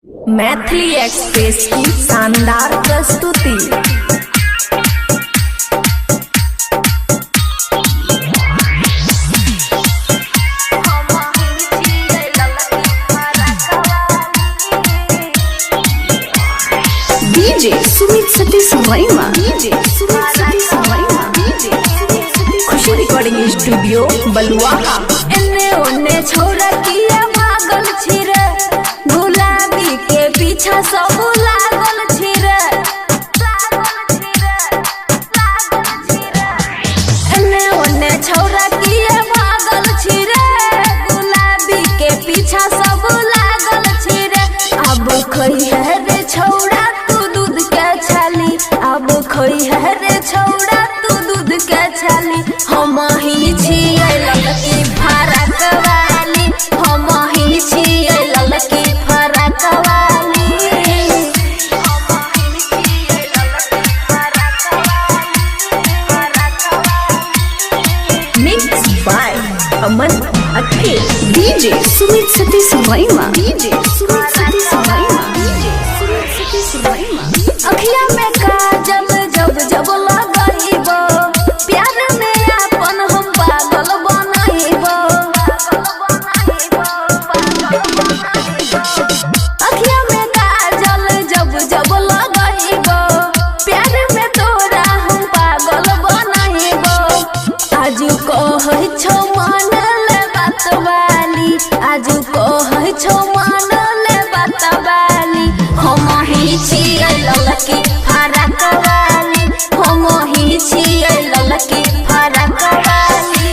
Maithili express की शानदार प्रस्तुति। डीजे सुमित सतीश महिमा, खुशी रिकॉर्डिंग स्टूडियो बलुआ। एने ओने छोरा किया भागल छिरे, गुलाबी के पीछा सब लागल छिरे। एने ओने छोरा किया भागल छिरे, गुलाबी के पीछा सब लागल छिरे। अब खई है रे छौड़ा तू दूध के छाली, अब खई है रे छौड़ा तू दूध के छाली। हम ही छियै ललकी फरक वाली, हम ही छियै ललकी फरक वाली। Mix by Aman Akhil, DJ Sumit Satish Mahima, DJ Sumit Satish Mahima, DJ Sumit Satish महिमा। अखिया में काजल जब जब लगाइबो, प्यार में अपन हम पागल बनाइबो। अखिया में काजल जब जब लगाइबो, प्यार में तोरा हम पागल बनाइबो। आज कहै छौ मानल बात वाली, आज कहै छौ मानल बात वाली। हम ही छियै ललकी फरक वाली, हम ही छियै ललकी फरक वाली।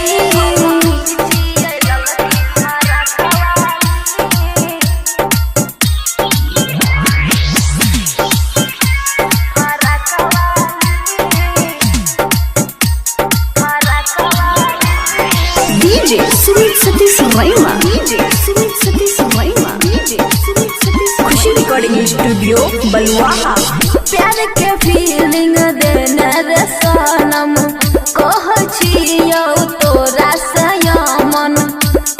DJ Sumit Satish Mahima, DJ Sumit Satish Mahima, DJ Sumit Satish. खुशी रिकॉर्डिंग स्टूडियो बलुआ। प्यार के फीलिंग देने रे सनम, कहै छियौ तोरा सयमन,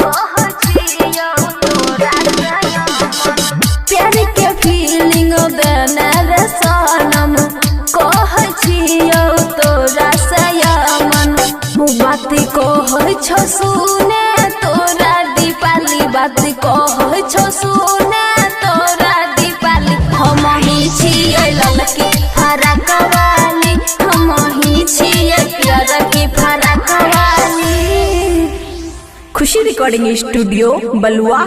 कहै छियौ तोरा सयमन। प्यार के फीलिंग देने रे सनम, कहै छियौ तोरा सयमन। बात कहै छौ सुने तोरा दीपाली, बात कहै छौ सुने तोरा दीपाली। हम ही छियै ललकी फरक वाली, हम ही छियै प्यार की फरक वाली। खुशी रिकॉर्डिंग स्टूडियो बलुआ।